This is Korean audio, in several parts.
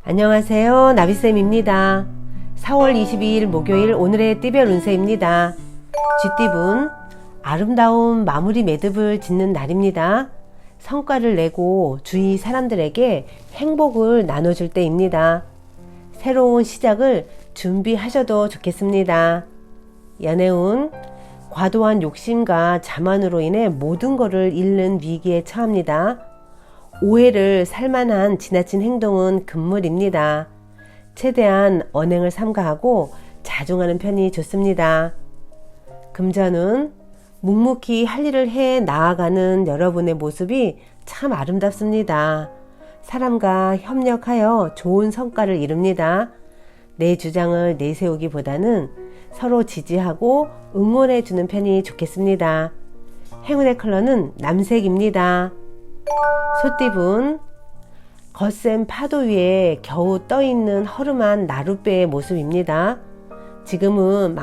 안녕하세요, 나비쌤입니다. 4월 22일 목요일 오늘의 띠별 운세입니다. 쥐띠분, 아름다운 마무리 매듭을 짓는 날입니다. 성과를 내고 주위 사람들에게 행복을 나눠줄 때입니다. 새로운 시작을 준비하셔도 좋겠습니다. 연애운, 과도한 욕심과 자만으로 인해 모든 것을 잃는 위기에 처합니다. 오해를 살만한 지나친 행동은 금물입니다. 최대한 언행을 삼가하고 자중하는 편이 좋습니다. 금전은 묵묵히 할 일을 해 나아가는 여러분의 모습이 참 아름답습니다. 사람과 협력하여 좋은 성과를 이룹니다. 내 주장을 내세우기보다는 서로 지지하고 응원해 주는 편이 좋겠습니다. 행운의 컬러는 남색입니다. 소띠분, 거센 파도 위에 겨우 떠있는 허름한 나룻배의 모습입니다. 지금은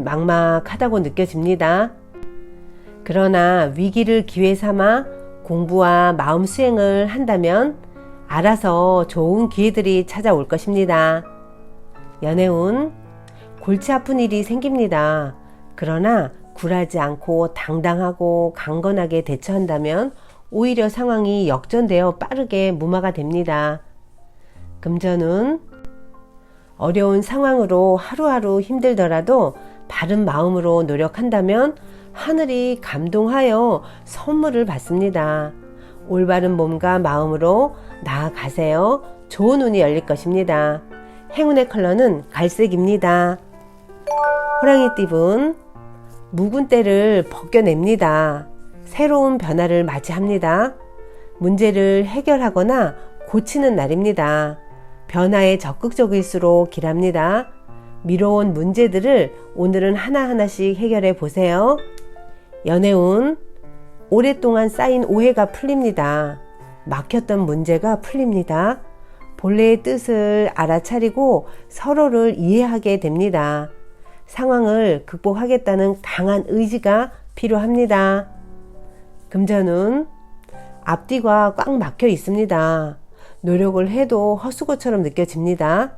막막하다고 느껴집니다. 그러나 위기를 기회 삼아 공부와 마음 수행을 한다면 알아서 좋은 기회들이 찾아올 것입니다. 연애운, 골치 아픈 일이 생깁니다. 그러나 굴하지 않고 당당하고 강건하게 대처한다면 오히려 상황이 역전되어 빠르게 무마가 됩니다. 금전은 어려운 상황으로 하루하루 힘들더라도 바른 마음으로 노력한다면 하늘이 감동하여 선물을 받습니다. 올바른 몸과 마음으로 나아가세요. 좋은 운이 열릴 것입니다. 행운의 컬러는 갈색입니다. 호랑이띠분, 묵은 때를 벗겨냅니다. 새로운 변화를 맞이합니다. 문제를 해결하거나 고치는 날입니다. 변화에 적극적일수록 길합니다. 미뤄온 문제들을 오늘은 하나하나씩 해결해 보세요. 연애운, 오랫동안 쌓인 오해가 풀립니다. 막혔던 문제가 풀립니다. 본래의 뜻을 알아차리고 서로를 이해하게 됩니다. 상황을 극복하겠다는 강한 의지가 필요합니다. 금전운, 앞뒤가 꽉 막혀 있습니다. 노력을 해도 헛수고처럼 느껴집니다.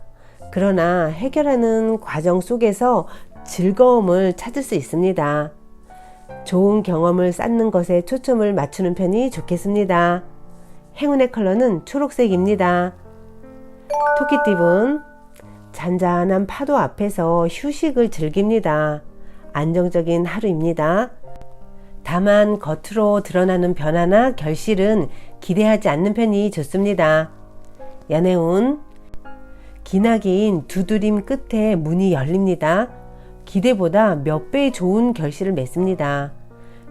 그러나 해결하는 과정 속에서 즐거움을 찾을 수 있습니다. 좋은 경험을 쌓는 것에 초점을 맞추는 편이 좋겠습니다. 행운의 컬러는 초록색입니다. 토끼띠분, 잔잔한 파도 앞에서 휴식을 즐깁니다. 안정적인 하루입니다. 다만 겉으로 드러나는 변화나 결실은 기대하지 않는 편이 좋습니다. 연애운, 기나긴 두드림 끝에 문이 열립니다. 기대보다 몇 배의 좋은 결실을 맺습니다.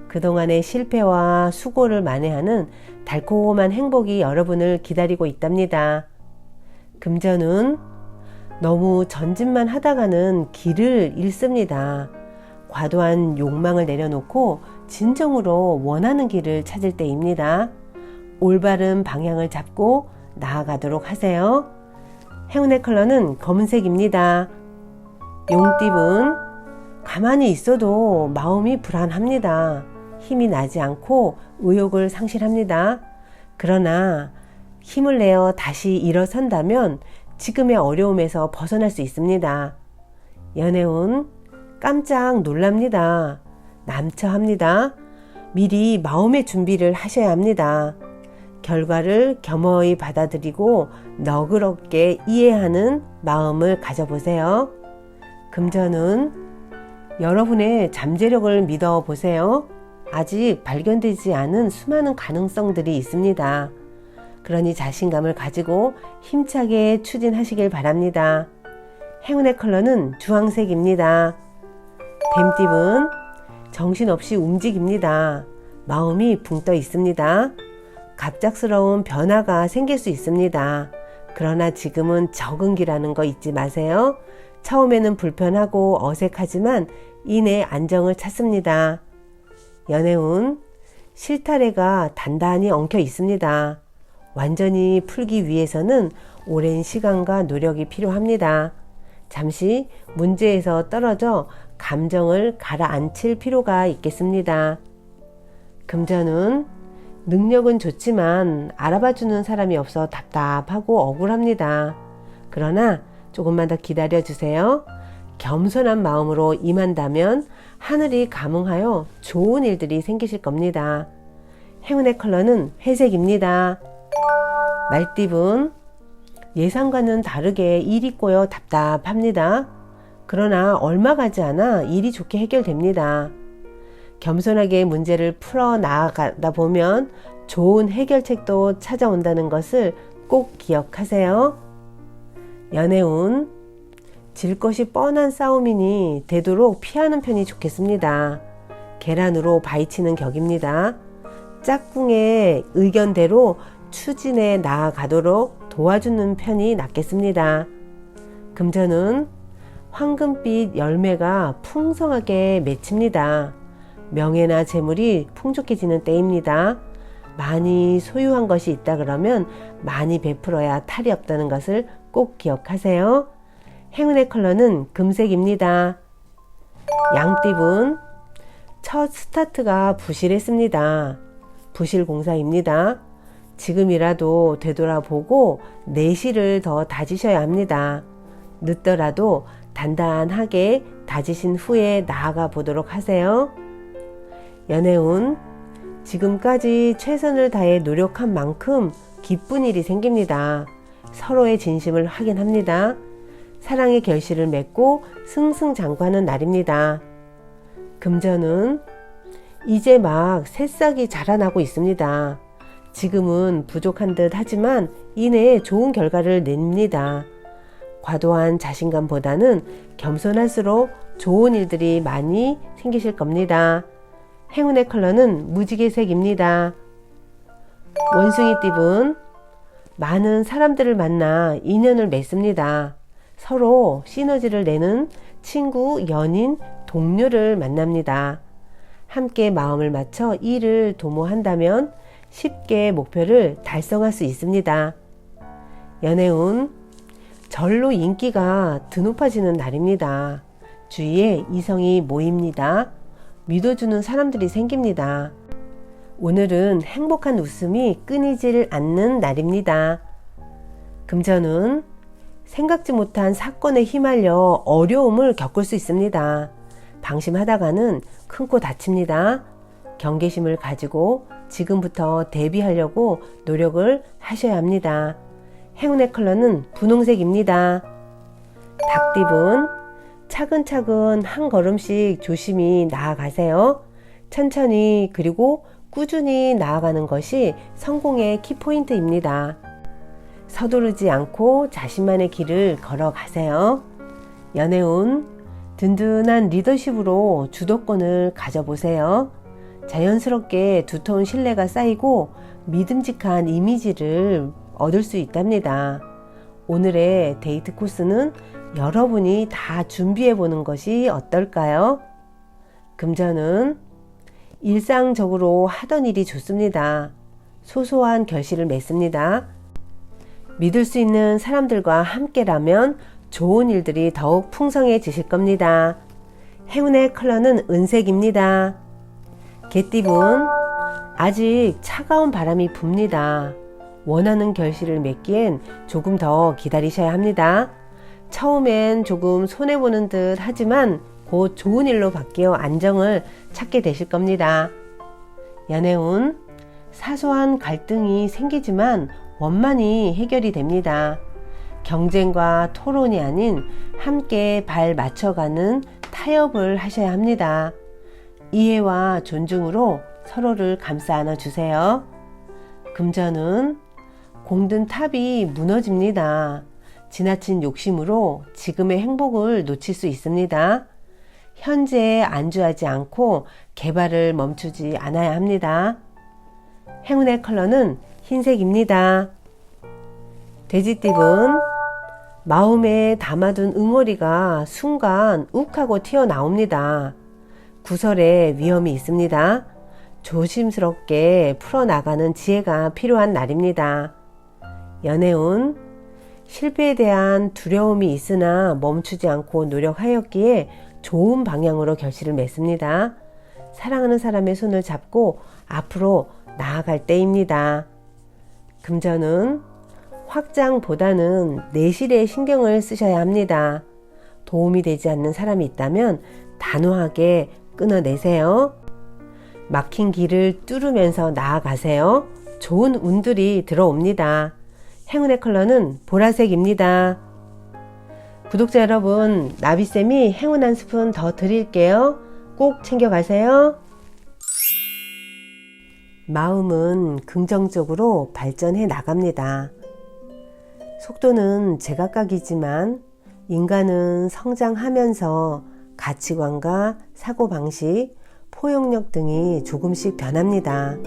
그동안의 실패와 수고를 만회하는 달콤한 행복이 여러분을 기다리고 있답니다. 금전운, 너무 전진만 하다가는 길을 잃습니다. 과도한 욕망을 내려놓고 진정으로 원하는 길을 찾을 때입니다. 올바른 방향을 잡고 나아가도록 하세요. 행운의 컬러는 검은색입니다. 용띠분, 가만히 있어도 마음이 불안합니다. 힘이 나지 않고 의욕을 상실합니다. 그러나 힘을 내어 다시 일어선다면 지금의 어려움에서 벗어날 수 있습니다. 연애운, 깜짝 놀랍니다. 남처합니다. 미리 마음의 준비를 하셔야 합니다. 결과를 겸허히 받아들이고 너그럽게 이해하는 마음을 가져보세요. 금전운, 여러분의 잠재력을 믿어보세요. 아직 발견되지 않은 수많은 가능성들이 있습니다. 그러니 자신감을 가지고 힘차게 추진하시길 바랍니다. 행운의 컬러는 주황색입니다. 뱀띠분, 정신없이 움직입니다. 마음이 붕 떠 있습니다. 갑작스러운 변화가 생길 수 있습니다. 그러나 지금은 적응기라는 거 잊지 마세요. 처음에는 불편하고 어색하지만 이내 안정을 찾습니다. 연애운, 실타래가 단단히 엉켜 있습니다. 완전히 풀기 위해서는 오랜 시간과 노력이 필요합니다. 잠시 문제에서 떨어져 감정을 가라앉힐 필요가 있겠습니다. 금전운, 능력은 좋지만 알아봐주는 사람이 없어 답답하고 억울합니다. 그러나 조금만 더 기다려 주세요. 겸손한 마음으로 임한다면 하늘이 감응하여 좋은 일들이 생기실 겁니다. 행운의 컬러는 회색입니다. 말띠분, 예상과는 다르게 일이 꼬여 답답합니다. 그러나 얼마 가지 않아 일이 좋게 해결됩니다. 겸손하게 문제를 풀어 나아가다 보면 좋은 해결책도 찾아온다는 것을 꼭 기억하세요. 연애운, 질 것이 뻔한 싸움이니 되도록 피하는 편이 좋겠습니다. 계란으로 바위치는 격입니다. 짝꿍의 의견대로 추진해 나아가도록 도와주는 편이 낫겠습니다. 금전은 황금빛 열매가 풍성하게 맺힙니다. 명예나 재물이 풍족해지는 때입니다. 많이 소유한 것이 있다 그러면 많이 베풀어야 탈이 없다는 것을 꼭 기억하세요. 행운의 컬러는 금색입니다. 양띠분, 첫 스타트가 부실했습니다. 부실공사입니다. 지금이라도 되돌아보고 내실을 더 다지셔야 합니다. 늦더라도 단단하게 다지신 후에 나아가 보도록 하세요. 연애운, 지금까지 최선을 다해 노력한 만큼 기쁜 일이 생깁니다. 서로의 진심을 확인합니다. 사랑의 결실을 맺고 승승장구하는 날입니다. 금전은 이제 막 새싹이 자라나고 있습니다. 지금은 부족한 듯 하지만 이내에 좋은 결과를 냅니다. 과도한 자신감보다는 겸손할수록 좋은 일들이 많이 생기실 겁니다. 행운의 컬러는 무지개색입니다. 원숭이띠분, 많은 사람들을 만나 인연을 맺습니다. 서로 시너지를 내는 친구, 연인, 동료를 만납니다. 함께 마음을 맞춰 일을 도모한다면 쉽게 목표를 달성할 수 있습니다. 연애운, 절로 인기가 드높아지는 날입니다. 주위에 이성이 모입니다. 믿어주는 사람들이 생깁니다. 오늘은 행복한 웃음이 끊이질 않는 날입니다. 금전은 생각지 못한 사건에 휘말려 어려움을 겪을 수 있습니다. 방심하다가는 큰 코 다칩니다. 경계심을 가지고 지금부터 대비하려고 노력을 하셔야 합니다. 행운의 컬러는 분홍색입니다. 닭띠분, 차근차근 한 걸음씩 조심히 나아가세요. 천천히 그리고 꾸준히 나아가는 것이 성공의 키포인트입니다. 서두르지 않고 자신만의 길을 걸어가세요. 연애운, 든든한 리더십으로 주도권을 가져보세요. 자연스럽게 두터운 신뢰가 쌓이고 믿음직한 이미지를 얻을 수 있답니다. 오늘의 데이트 코스는 여러분이 다 준비해 보는 것이 어떨까요? 금전은 일상적으로 하던 일이 좋습니다. 소소한 결실을 맺습니다. 믿을 수 있는 사람들과 함께라면 좋은 일들이 더욱 풍성해지실 겁니다. 행운의 컬러는 은색입니다. 개띠분, 아직 차가운 바람이 붑니다. 원하는 결실을 맺기엔 조금 더 기다리셔야 합니다. 처음엔 조금 손해보는 듯 하지만 곧 좋은 일로 바뀌어 안정을 찾게 되실 겁니다. 연애운, 사소한 갈등이 생기지만 원만히 해결이 됩니다. 경쟁과 토론이 아닌 함께 발 맞춰가는 타협을 하셔야 합니다. 이해와 존중으로 서로를 감싸 안아주세요. 금전은 공든 탑이 무너집니다. 지나친 욕심으로 지금의 행복을 놓칠 수 있습니다. 현재에 안주하지 않고 개발을 멈추지 않아야 합니다. 행운의 컬러는 흰색입니다. 돼지띠분, 마음에 담아둔 응어리가 순간 욱하고 튀어나옵니다. 구설에 위험이 있습니다. 조심스럽게 풀어나가는 지혜가 필요한 날입니다. 연애운, 실패에 대한 두려움이 있으나 멈추지 않고 노력하였기에 좋은 방향으로 결실을 맺습니다. 사랑하는 사람의 손을 잡고 앞으로 나아갈 때입니다. 금전은 확장보다는 내실에 신경을 쓰셔야 합니다. 도움이 되지 않는 사람이 있다면 단호하게 끊어내세요. 막힌 길을 뚫으면서 나아가세요. 좋은 운들이 들어옵니다. 행운의 컬러는 보라색입니다. 구독자 여러분, 나비쌤이 행운 한 스푼 더 드릴게요. 꼭 챙겨가세요. 마음은 긍정적으로 발전해 나갑니다. 속도는 제각각이지만 인간은 성장하면서 가치관과 사고방식, 포용력 등이 조금씩 변합니다.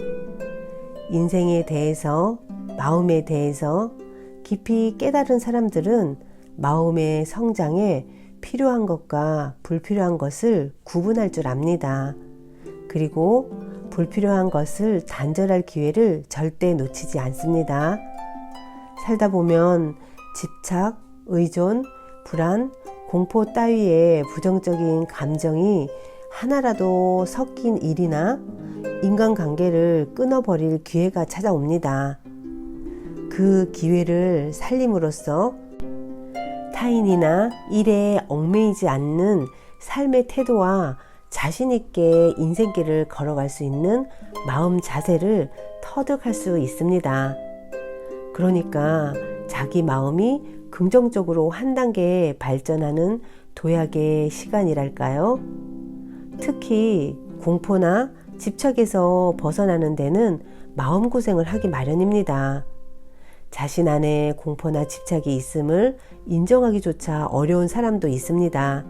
인생에 대해서, 마음에 대해서 깊이 깨달은 사람들은 마음의 성장에 필요한 것과 불필요한 것을 구분할 줄 압니다. 그리고 불필요한 것을 단절할 기회를 절대 놓치지 않습니다. 살다 보면 집착, 의존, 불안, 공포 따위의 부정적인 감정이 하나라도 섞인 일이나 인간관계를 끊어버릴 기회가 찾아옵니다. 그 기회를 살림으로써 타인이나 일에 얽매이지 않는 삶의 태도와 자신있게 인생길을 걸어갈 수 있는 마음 자세를 터득할 수 있습니다. 그러니까 자기 마음이 긍정적으로 한 단계 발전하는 도약의 시간이랄까요? 특히 공포나 집착에서 벗어나는 데는 마음고생을 하기 마련입니다. 자신 안에 공포나 집착이 있음을 인정하기조차 어려운 사람도 있습니다.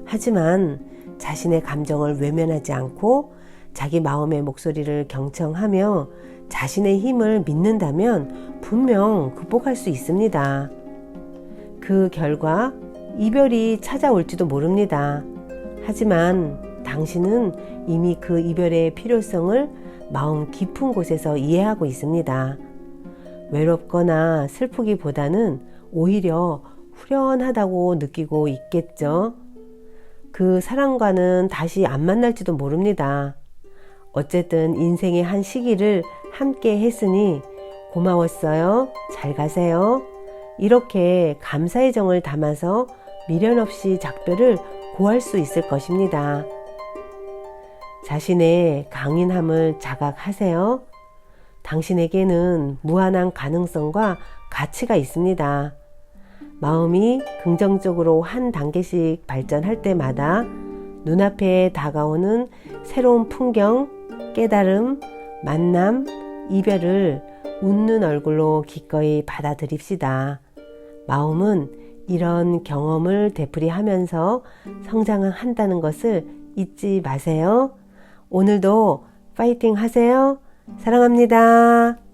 하지만 자신의 감정을 외면하지 않고 자기 마음의 목소리를 경청하며 자신의 힘을 믿는다면 분명 극복할 수 있습니다. 그 결과 이별이 찾아올지도 모릅니다. 하지만 당신은 이미 그 이별의 필요성을 마음 깊은 곳에서 이해하고 있습니다. 외롭거나 슬프기보다는 오히려 후련하다고 느끼고 있겠죠. 그 사람과는 다시 안 만날지도 모릅니다. 어쨌든 인생의 한 시기를 함께 했으니 고마웠어요. 잘 가세요. 이렇게 감사의 정을 담아서 미련 없이 작별을 고할 수 있을 것입니다. 자신의 강인함을 자각하세요. 당신에게는 무한한 가능성과 가치가 있습니다. 마음이 긍정적으로 한 단계씩 발전할 때마다 눈앞에 다가오는 새로운 풍경, 깨달음, 만남, 이별을 웃는 얼굴로 기꺼이 받아들입시다. 마음은 이런 경험을 되풀이하면서 성장한다는 것을 잊지 마세요. 오늘도 파이팅 하세요. 사랑합니다.